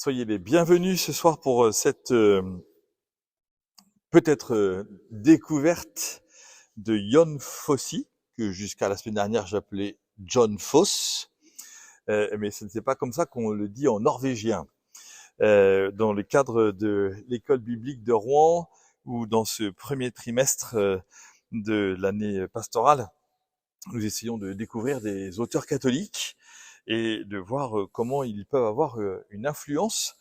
Soyez les bienvenus ce soir pour cette peut-être découverte de Jon Fosse, que jusqu'à la semaine dernière j'appelais John Foss, mais ce n'était pas comme ça qu'on le dit en norvégien. Dans le cadre de l'école biblique de Rouen, ou dans ce premier trimestre de l'année pastorale, nous essayons de découvrir des auteurs catholiques et de voir comment ils peuvent avoir une influence,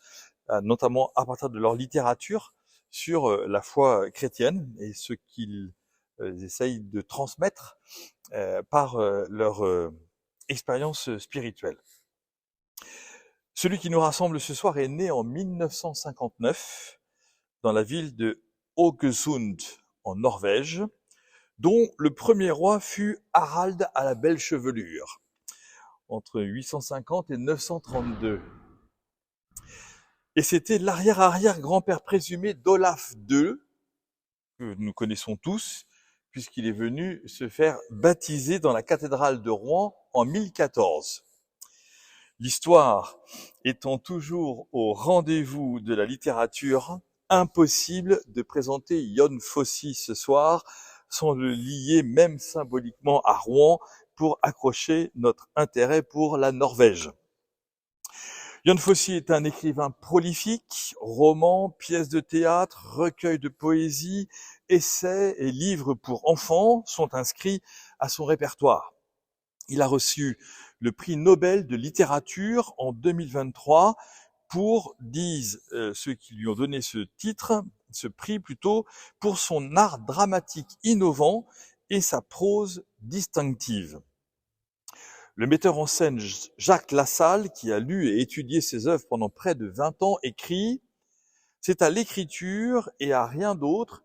notamment à partir de leur littérature, sur la foi chrétienne et ce qu'ils essayent de transmettre par leur expérience spirituelle. Celui qui nous rassemble ce soir est né en 1959 dans la ville de Haugesund, en Norvège, dont le premier roi fut Harald à la belle chevelure, entre 850 et 932. Et c'était l'arrière-arrière-grand-père présumé d'Olaf II, que nous connaissons tous, puisqu'il est venu se faire baptiser dans la cathédrale de Rouen en 1014. L'histoire étant toujours au rendez-vous de la littérature, impossible de présenter Jon Fosse ce soir sans le lier même symboliquement à Rouen pour accrocher notre intérêt pour la Norvège. Jon Fosse est un écrivain prolifique, romans, pièces de théâtre, recueils de poésie, essais et livres pour enfants sont inscrits à son répertoire. Il a reçu le prix Nobel de littérature en 2023 pour, disent ceux qui lui ont donné ce titre, ce prix plutôt, pour son art dramatique innovant et sa prose distinctive. Le metteur en scène Jacques Lassalle, qui a lu et étudié ses œuvres pendant près de 20 ans, écrit « C'est à l'écriture et à rien d'autre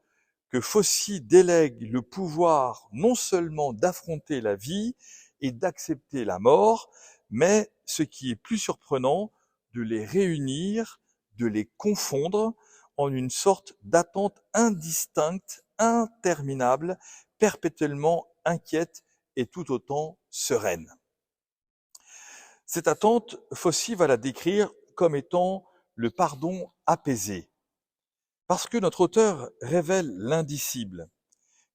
que Fosse délègue le pouvoir non seulement d'affronter la vie et d'accepter la mort, mais, ce qui est plus surprenant, de les réunir, de les confondre en une sorte d'attente indistincte, interminable, perpétuellement inquiète et tout autant sereine. » Cette attente, Fosse va la décrire comme étant le pardon apaisé. Parce que notre auteur révèle l'indicible.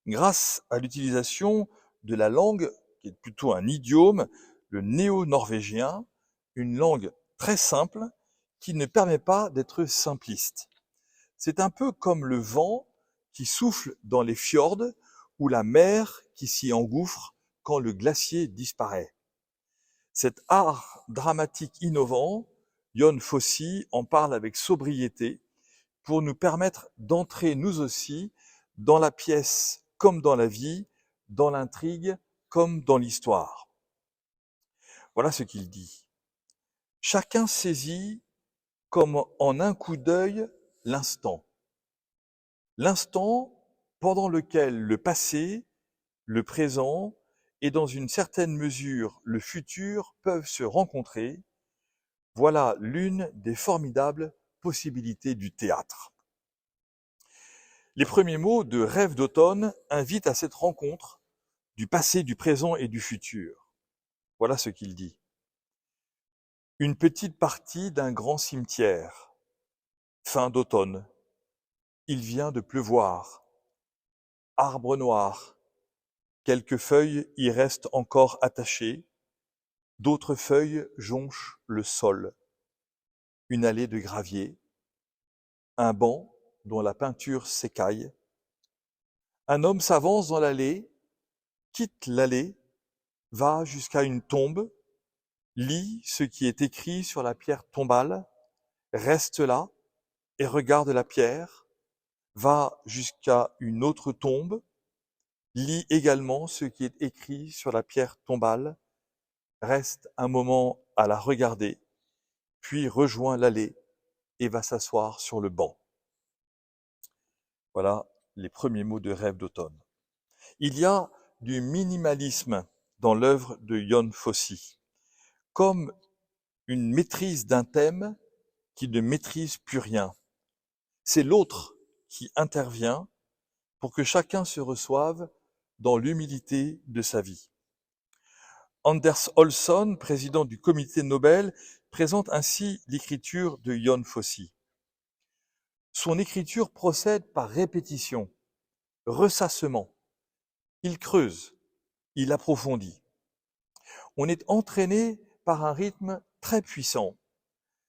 Grâce à l'utilisation de la langue, qui est plutôt un idiome, le néo-norvégien, une langue très simple, qui ne permet pas d'être simpliste. C'est un peu comme le vent qui souffle dans les fjords ou la mer qui s'y engouffre quand le glacier disparaît. Cet art dramatique innovant, Jon Fosse en parle avec sobriété pour nous permettre d'entrer nous aussi dans la pièce comme dans la vie, dans l'intrigue comme dans l'histoire. Voilà ce qu'il dit. Chacun saisit comme en un coup d'œil l'instant. L'instant pendant lequel le passé, le présent et dans une certaine mesure le futur peuvent se rencontrer, voilà l'une des formidables possibilités du théâtre. Les premiers mots de Rêve d'automne invitent à cette rencontre du passé, du présent et du futur. Voilà ce qu'il dit. Une petite partie d'un grand cimetière. Fin d'automne. Il vient de pleuvoir. Arbre noir. Quelques feuilles y restent encore attachées. D'autres feuilles jonchent le sol. Une allée de gravier. Un banc dont la peinture s'écaille. Un homme s'avance dans l'allée, quitte l'allée, va jusqu'à une tombe, lit ce qui est écrit sur la pierre tombale, reste là et regarde la pierre, va jusqu'à une autre tombe, lit également ce qui est écrit sur la pierre tombale, reste un moment à la regarder, puis rejoint l'allée et va s'asseoir sur le banc. Voilà les premiers mots de Rêve d'automne. Il y a du minimalisme dans l'œuvre de Jon Fosse, comme une maîtrise d'un thème qui ne maîtrise plus rien. C'est l'autre qui intervient pour que chacun se reçoive dans l'humilité de sa vie. Anders Olsson, président du comité Nobel, présente ainsi l'écriture de Jon Fosse. Son écriture procède par répétition, ressassement. Il creuse, il approfondit. On est entraîné par un rythme très puissant.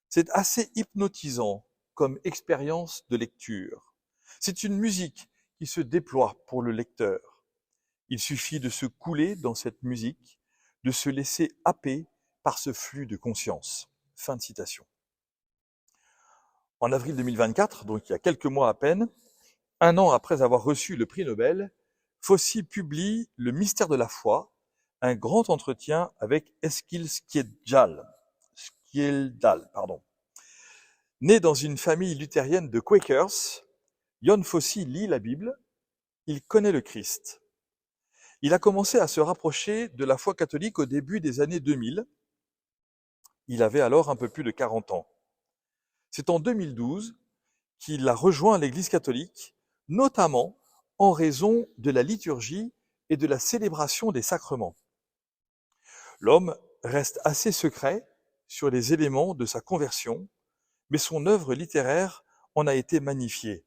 C'est assez hypnotisant comme expérience de lecture. C'est une musique qui se déploie pour le lecteur. Il suffit de se couler dans cette musique, de se laisser happer par ce flux de conscience. Fin de citation. En avril 2024, donc il y a quelques mois à peine, un an après avoir reçu le prix Nobel, Fosse publie Le mystère de la foi, un grand entretien avec Eskil Skjeldal. Né dans une famille luthérienne de Quakers, Jon Fosse lit la Bible, il connaît le Christ. Il a commencé à se rapprocher de la foi catholique au début des années 2000. Il avait alors un peu plus de 40 ans. C'est en 2012 qu'il a rejoint l'Église catholique, notamment en raison de la liturgie et de la célébration des sacrements. L'homme reste assez secret sur les éléments de sa conversion, mais son œuvre littéraire en a été magnifiée.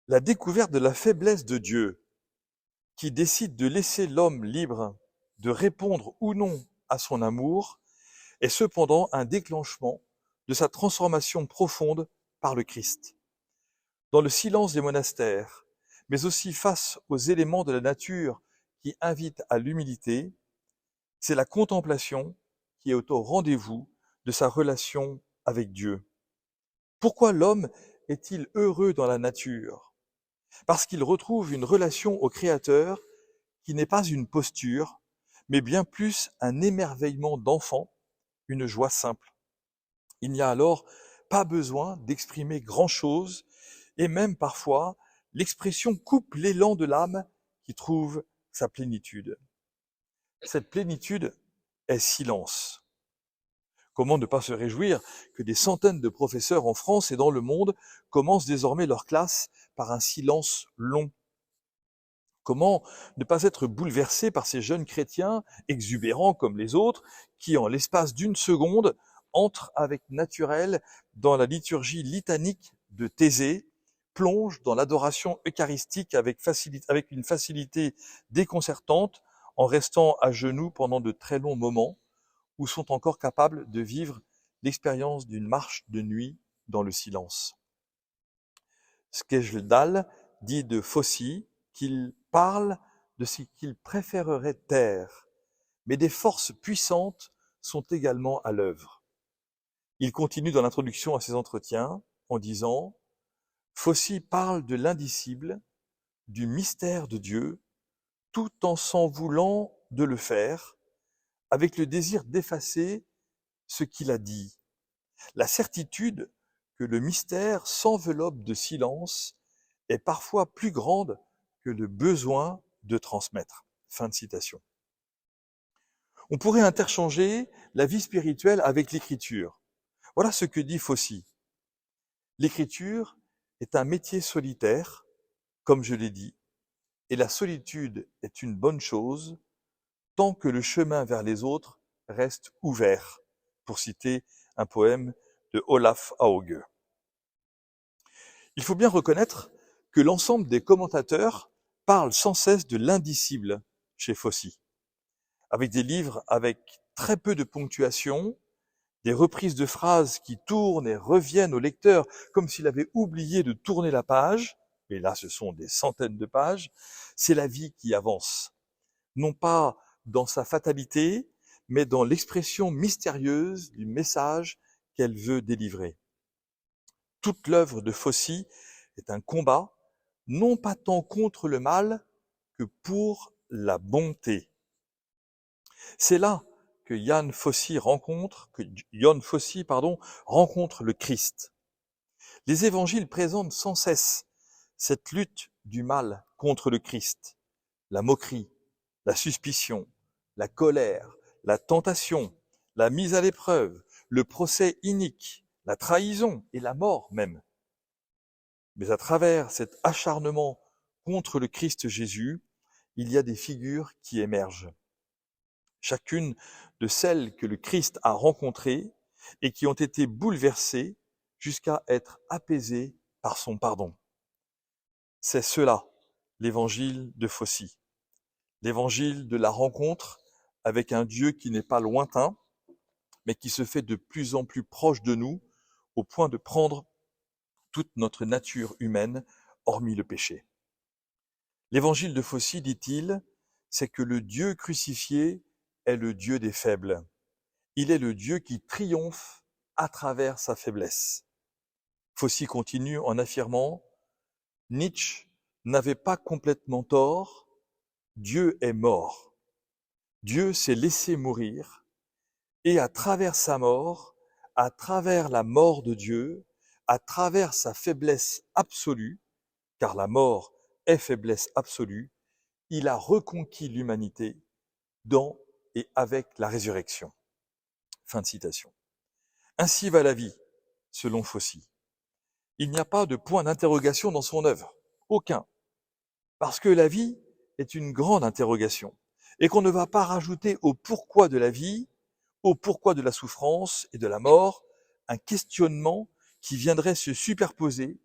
La découverte de la faiblesse de Dieu, qui décide de laisser l'homme libre de répondre ou non à son amour, est cependant un déclenchement de sa transformation profonde par le Christ. Dans le silence des monastères, mais aussi face aux éléments de la nature qui invitent à l'humilité, c'est la contemplation qui est au rendez-vous de sa relation avec Dieu. Pourquoi l'homme est-il heureux dans la nature? Parce qu'il retrouve une relation au Créateur qui n'est pas une posture, mais bien plus un émerveillement d'enfant, une joie simple. Il n'y a alors pas besoin d'exprimer grand-chose, et même parfois, l'expression coupe l'élan de l'âme qui trouve sa plénitude. Cette plénitude est silence. Comment ne pas se réjouir que des centaines de professeurs en France et dans le monde commencent désormais leur classe par un silence long? Comment ne pas être bouleversé par ces jeunes chrétiens, exubérants comme les autres, qui en l'espace d'une seconde entrent avec naturel dans la liturgie litanique de Thésée, plongent dans l'adoration eucharistique avec une facilité déconcertante, en restant à genoux pendant de très longs moments, ou sont encore capables de vivre l'expérience d'une marche de nuit dans le silence. Skjeldal dit de Fosse qu'il parle de ce qu'il préférerait taire, mais des forces puissantes sont également à l'œuvre. Il continue dans l'introduction à ses entretiens en disant « Fosse parle de l'indicible, du mystère de Dieu, tout en s'en voulant de le faire, avec le désir d'effacer ce qu'il a dit, la certitude que le mystère s'enveloppe de silence est parfois plus grande que le besoin de transmettre. » Fin de citation. On pourrait interchanger la vie spirituelle avec l'écriture. Voilà ce que dit Fosse. L'écriture est un métier solitaire, comme je l'ai dit, et la solitude est une bonne chose tant que le chemin vers les autres reste ouvert, pour citer un poème de Olaf Hauge. Il faut bien reconnaître que l'ensemble des commentateurs parlent sans cesse de l'indicible chez Fosse, avec des livres avec très peu de ponctuation, des reprises de phrases qui tournent et reviennent au lecteur comme s'il avait oublié de tourner la page, mais là ce sont des centaines de pages, c'est la vie qui avance, non pas dans sa fatalité, mais dans l'expression mystérieuse du message qu'elle veut délivrer. Toute l'œuvre de Fosse est un combat, non pas tant contre le mal que pour la bonté. C'est là que Jon Fosse rencontre le Christ. Les évangiles présentent sans cesse cette lutte du mal contre le Christ, la moquerie, la suspicion, la colère, la tentation, la mise à l'épreuve, le procès inique, la trahison et la mort même. Mais à travers cet acharnement contre le Christ Jésus, il y a des figures qui émergent. chacune de celles que le Christ a rencontrées et qui ont été bouleversées jusqu'à être apaisées par son pardon. C'est cela, l'évangile de Phosy, l'évangile de la rencontre avec un Dieu qui n'est pas lointain, mais qui se fait de plus en plus proche de nous, au point de prendre toute notre nature humaine, hormis le péché. L'évangile de Phosy, dit-il, c'est que le Dieu crucifié est le Dieu des faibles. Il est le Dieu qui triomphe à travers sa faiblesse. Phosy continue en affirmant « Nietzsche n'avait pas complètement tort, Dieu est mort. Dieu s'est laissé mourir, et à travers sa mort, à travers la mort de Dieu, à travers sa faiblesse absolue, car la mort est faiblesse absolue, il a reconquis l'humanité dans et avec la résurrection. » Fin de citation. Ainsi va la vie, selon Phosy. Il n'y a pas de point d'interrogation dans son œuvre, aucun, parce que la vie est une grande interrogation, et qu'on ne va pas rajouter au pourquoi de la vie, au pourquoi de la souffrance et de la mort, un questionnement qui viendrait se superposer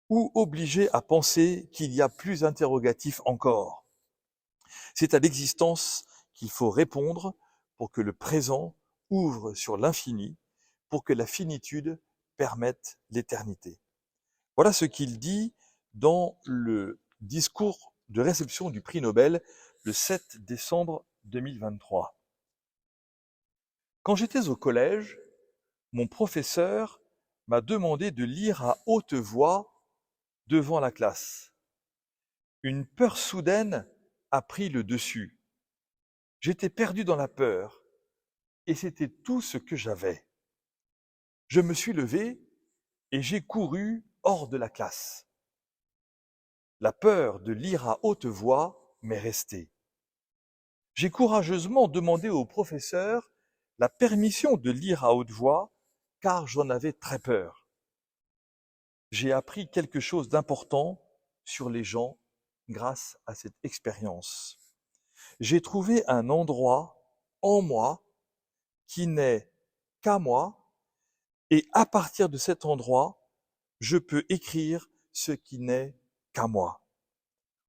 ou obliger à penser qu'il y a plus interrogatif encore. C'est à l'existence qu'il faut répondre pour que le présent ouvre sur l'infini, pour que la finitude permette l'éternité. Voilà ce qu'il dit dans le discours de réception du prix Nobel le 7 décembre 2023. Quand j'étais au collège, mon professeur m'a demandé de lire à haute voix devant la classe. Une peur soudaine a pris le dessus. J'étais perdu dans la peur, et c'était tout ce que j'avais. Je me suis levé et j'ai couru hors de la classe. La peur de lire à haute voix m'est restée. J'ai courageusement demandé au professeur la permission de lire à haute voix, car j'en avais très peur. J'ai appris quelque chose d'important sur les gens grâce à cette expérience. J'ai trouvé un endroit en moi qui n'est qu'à moi, et à partir de cet endroit, je peux écrire ce qui n'est qu'à moi.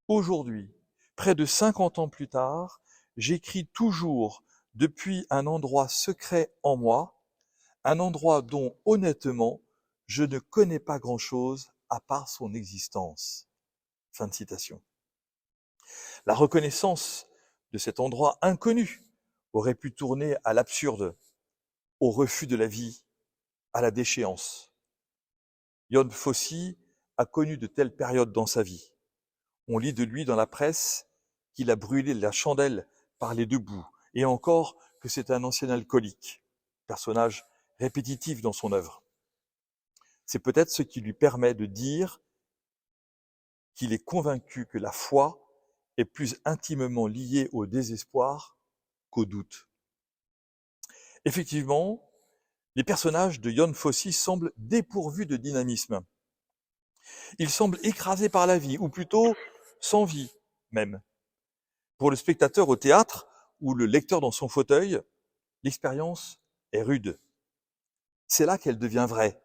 Aujourd'hui, près de 50 ans plus tard, j'écris toujours depuis un endroit secret en moi, un endroit dont, honnêtement, je ne connais pas grand-chose à part son existence. Fin de citation. La reconnaissance de cet endroit inconnu aurait pu tourner à l'absurde, au refus de la vie, à la déchéance. Jon Fosse a connu de telles périodes dans sa vie. On lit de lui dans la presse qu'il a brûlé la chandelle par les deux bouts, et encore que c'est un ancien alcoolique, personnage répétitif dans son œuvre. C'est peut-être ce qui lui permet de dire qu'il est convaincu que la foi est plus intimement liée au désespoir qu'au doute. Effectivement, les personnages de Jon Fosse semblent dépourvus de dynamisme. Ils semblent écrasés par la vie, ou plutôt sans vie même. Pour le spectateur au théâtre ou le lecteur dans son fauteuil, l'expérience est rude. C'est là qu'elle devient vraie.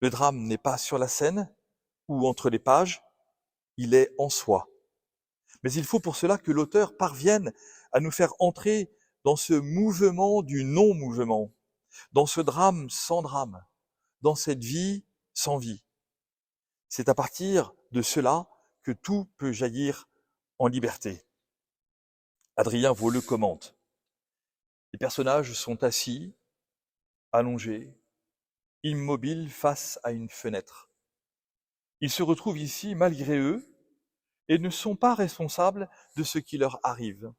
Le drame n'est pas sur la scène ou entre les pages, il est en soi. Mais il faut pour cela que l'auteur parvienne à nous faire entrer dans ce mouvement du non-mouvement, dans ce drame sans drame, dans cette vie sans vie. C'est à partir de cela que tout peut jaillir en liberté. Adrien Vauleux commente. Les personnages sont assis, allongés, immobiles face à une fenêtre. Ils se retrouvent ici malgré eux et ne sont pas responsables de ce qui leur arrive.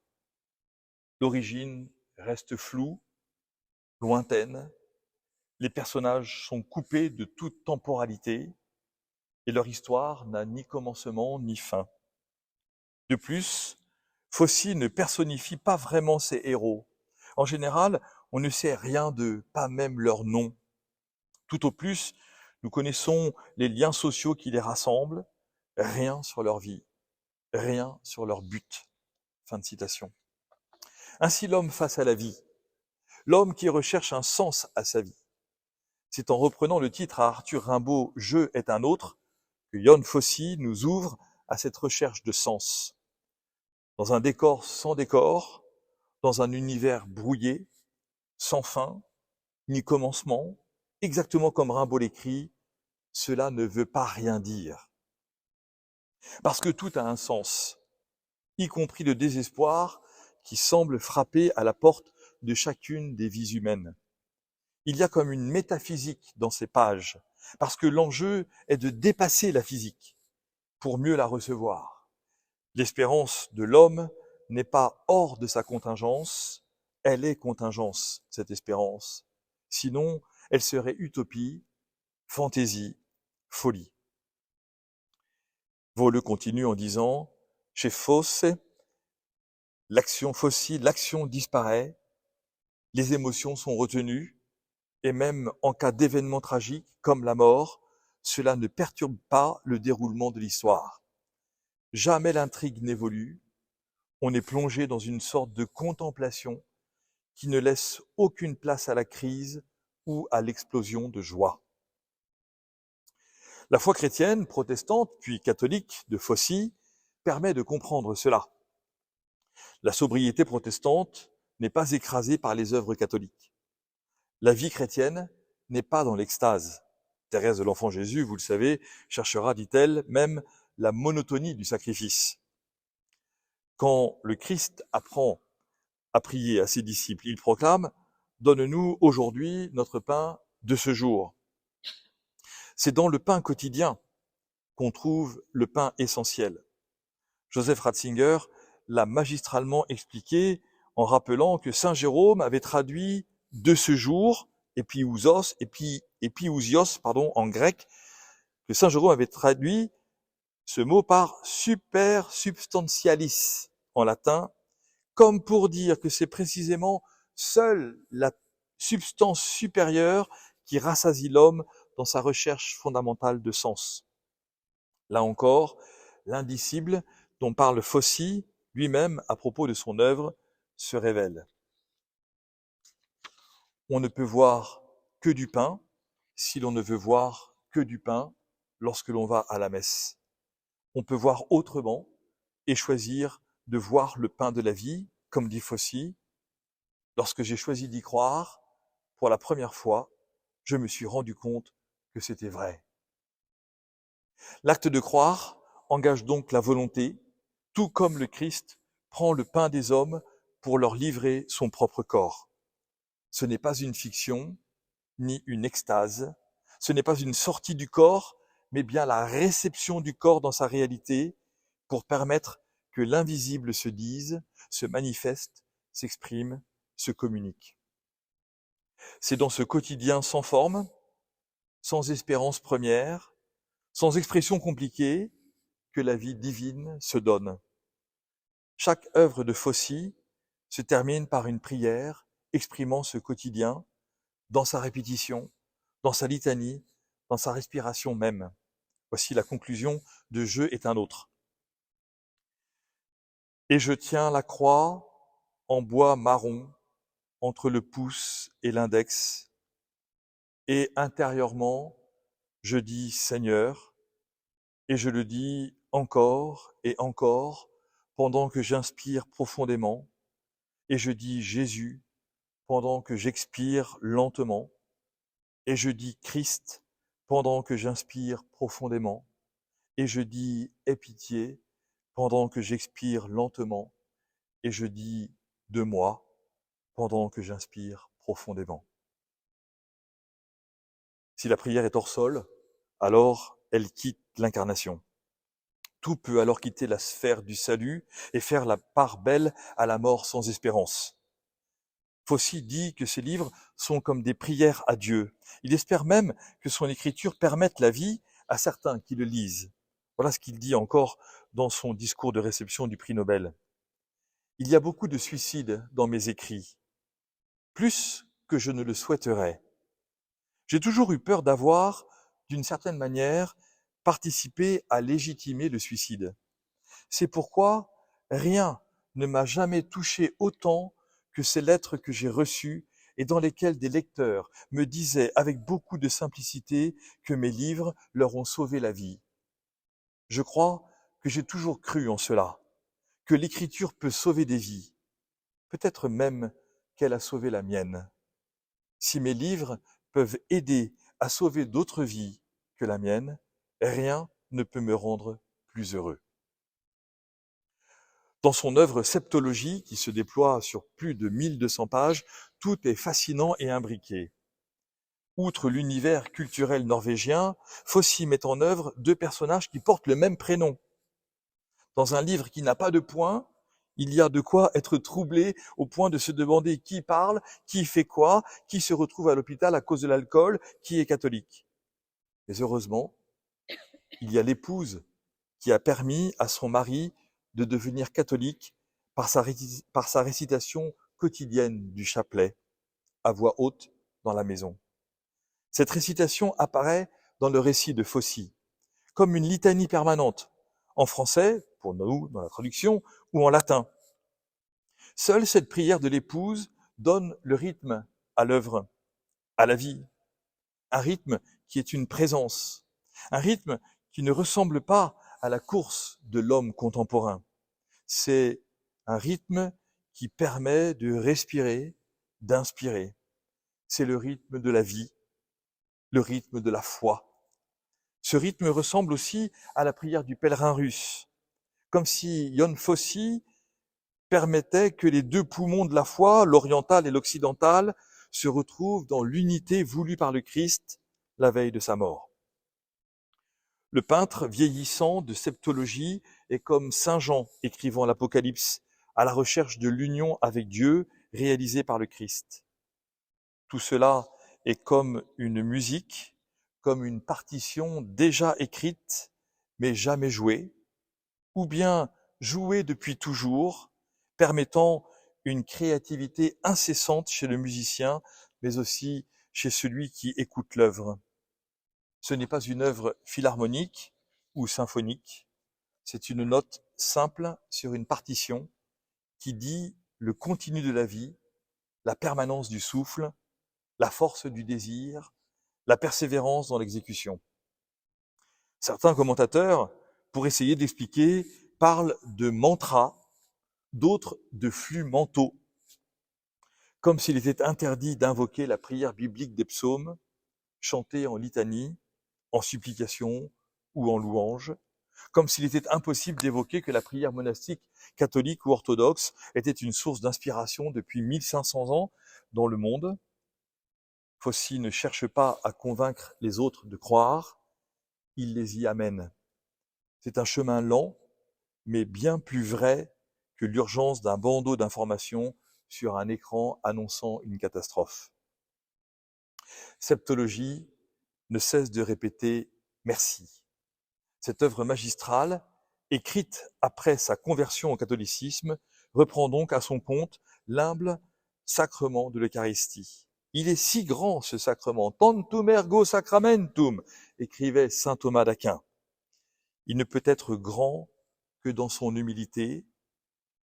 L'origine reste floue, lointaine, les personnages sont coupés de toute temporalité et leur histoire n'a ni commencement ni fin. De plus, Fosse ne personnifie pas vraiment ses héros. En général, on ne sait rien d'eux, pas même leur nom. Tout au plus, nous connaissons les liens sociaux qui les rassemblent, rien sur leur vie, rien sur leur but. Fin de citation. Ainsi l'homme face à la vie, l'homme qui recherche un sens à sa vie. C'est en reprenant le titre à Arthur Rimbaud « Je est un autre » que Jon Fosse nous ouvre à cette recherche de sens. Dans un décor sans décor, dans un univers brouillé, sans fin, ni commencement, exactement comme Rimbaud l'écrit, cela ne veut pas rien dire. Parce que tout a un sens, y compris le désespoir qui semble frapper à la porte de chacune des vies humaines. Il y a comme une métaphysique dans ces pages, parce que l'enjeu est de dépasser la physique pour mieux la recevoir. L'espérance de l'homme n'est pas hors de sa contingence, elle est contingence, cette espérance. Sinon, elle serait utopie, fantaisie, folie. Volleux continue en disant, chez Fosse, l'action disparaît, les émotions sont retenues, et même en cas d'événement tragique comme la mort, cela ne perturbe pas le déroulement de l'histoire. Jamais l'intrigue n'évolue, on est plongé dans une sorte de contemplation qui ne laisse aucune place à la crise ou à l'explosion de joie. La foi chrétienne, protestante, puis catholique de Fosse permet de comprendre cela. La sobriété protestante n'est pas écrasée par les œuvres catholiques. La vie chrétienne n'est pas dans l'extase. Thérèse de l'Enfant Jésus, vous le savez, cherchera, dit-elle, même la monotonie du sacrifice. Quand le Christ apprend à prier à ses disciples, il proclame « Donne-nous aujourd'hui notre pain de ce jour ». C'est dans le pain quotidien qu'on trouve le pain essentiel. Joseph Ratzinger l'a magistralement expliqué en rappelant que saint Jérôme avait traduit « de ce jour » épiousios en grec, que saint Jérôme avait traduit ce mot par super substantialis en latin, comme pour dire que c'est précisément seule la substance supérieure qui rassasie l'homme dans sa recherche fondamentale de sens. Là encore, l'indicible dont parle Fosse lui-même à propos de son œuvre se révèle. On ne peut voir que du pain si l'on ne veut voir que du pain lorsque l'on va à la messe. On peut voir autrement et choisir de voir le pain de la vie, comme dit Fosse. Lorsque j'ai choisi d'y croire, pour la première fois, je me suis rendu compte que c'était vrai. L'acte de croire engage donc la volonté, tout comme le Christ prend le pain des hommes pour leur livrer son propre corps. Ce n'est pas une fiction, ni une extase, ce n'est pas une sortie du corps, mais bien la réception du corps dans sa réalité pour permettre que l'invisible se dise, se manifeste, s'exprime, se communique. C'est dans ce quotidien sans forme, sans espérance première, sans expression compliquée, que la vie divine se donne. Chaque œuvre de Fosse se termine par une prière exprimant ce quotidien dans sa répétition, dans sa litanie, dans sa respiration même. Voici la conclusion de Je est un autre. Et je tiens la croix en bois marron entre le pouce et l'index, et intérieurement, je dis Seigneur, et je le dis encore et encore pendant que j'inspire profondément, et je dis Jésus pendant que j'expire lentement, et je dis Christ pendant que j'inspire profondément, et je dis Aie pitié pendant que j'expire lentement, et je dis de moi pendant que j'inspire profondément. Si la prière est hors sol, alors elle quitte l'incarnation. Tout peut alors quitter la sphère du salut et faire la part belle à la mort sans espérance. Fosse dit que ses livres sont comme des prières à Dieu. Il espère même que son écriture permette la vie à certains qui le lisent. Voilà ce qu'il dit encore dans son discours de réception du prix Nobel. Il y a beaucoup de suicides dans mes écrits, plus que je ne le souhaiterais. J'ai toujours eu peur d'avoir, d'une certaine manière, participé à légitimer le suicide. C'est pourquoi rien ne m'a jamais touché autant que ces lettres que j'ai reçues et dans lesquelles des lecteurs me disaient avec beaucoup de simplicité que mes livres leur ont sauvé la vie. Je crois que j'ai toujours cru en cela, que l'écriture peut sauver des vies, peut-être même qu'elle a sauvé la mienne. Si mes livres peuvent aider à sauver d'autres vies que la mienne, rien ne peut me rendre plus heureux. Dans son œuvre Septologie, qui se déploie sur plus de 1200 pages, tout est fascinant et imbriqué. Outre l'univers culturel norvégien, Fossey met en œuvre deux personnages qui portent le même prénom. Dans un livre qui n'a pas de point, il y a de quoi être troublé au point de se demander qui parle, qui fait quoi, qui se retrouve à l'hôpital à cause de l'alcool, qui est catholique. Mais heureusement, il y a l'épouse qui a permis à son mari de devenir catholique par sa récitation quotidienne du chapelet, à voix haute dans la maison. Cette récitation apparaît dans le récit de Fossey, comme une litanie permanente, en français, pour nous, dans la traduction, ou en latin. Seule cette prière de l'épouse donne le rythme à l'œuvre, à la vie. Un rythme qui est une présence. Un rythme qui ne ressemble pas à la course de l'homme contemporain. C'est un rythme qui permet de respirer, d'inspirer. C'est le rythme de la vie, le rythme de la foi. Ce rythme ressemble aussi à la prière du pèlerin russe, comme si Jon Fossey permettait que les deux poumons de la foi, l'oriental et l'occidental, se retrouvent dans l'unité voulue par le Christ la veille de sa mort. Le peintre vieillissant de Septologie est comme Saint Jean écrivant l'Apocalypse, à la recherche de l'union avec Dieu réalisée par le Christ. Tout cela est comme une musique, comme une partition déjà écrite, mais jamais jouée, ou bien jouée depuis toujours, permettant une créativité incessante chez le musicien, mais aussi chez celui qui écoute l'œuvre. Ce n'est pas une œuvre philharmonique ou symphonique, c'est une note simple sur une partition qui dit le continu de la vie, la permanence du souffle, la force du désir, la persévérance dans l'exécution. Certains commentateurs, pour essayer d'expliquer, parlent de mantra, d'autres de flux mentaux, comme s'il était interdit d'invoquer la prière biblique des psaumes, chantée en litanie, en supplication ou en louange, comme s'il était impossible d'évoquer que la prière monastique catholique ou orthodoxe était une source d'inspiration depuis 1500 ans dans le monde. Fossey ne cherche pas à convaincre les autres de croire, il les y amène. C'est un chemin lent, mais bien plus vrai que l'urgence d'un bandeau d'informations sur un écran annonçant une catastrophe. Septologie ne cesse de répéter « merci ». Cette œuvre magistrale, écrite après sa conversion au catholicisme, reprend donc à son compte l'humble sacrement de l'Eucharistie. Il est si grand ce sacrement, tantum ergo sacramentum, écrivait saint Thomas d'Aquin. Il ne peut être grand que dans son humilité,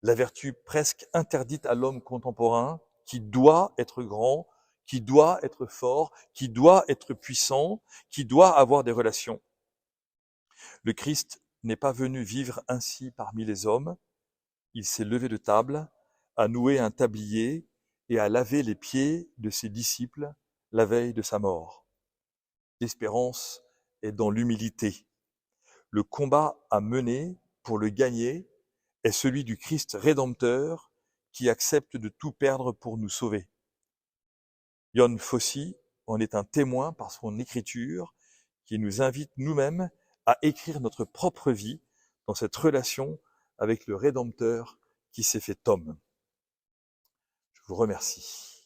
la vertu presque interdite à l'homme contemporain, qui doit être grand, qui doit être fort, qui doit être puissant, qui doit avoir des relations. Le Christ n'est pas venu vivre ainsi parmi les hommes, il s'est levé de table, a noué un tablier et a lavé les pieds de ses disciples la veille de sa mort. L'espérance est dans l'humilité. Le combat à mener pour le gagner est celui du Christ rédempteur qui accepte de tout perdre pour nous sauver. Jon Fossey en est un témoin par son écriture qui nous invite nous-mêmes à écrire notre propre vie dans cette relation avec le Rédempteur qui s'est fait homme. Je vous remercie.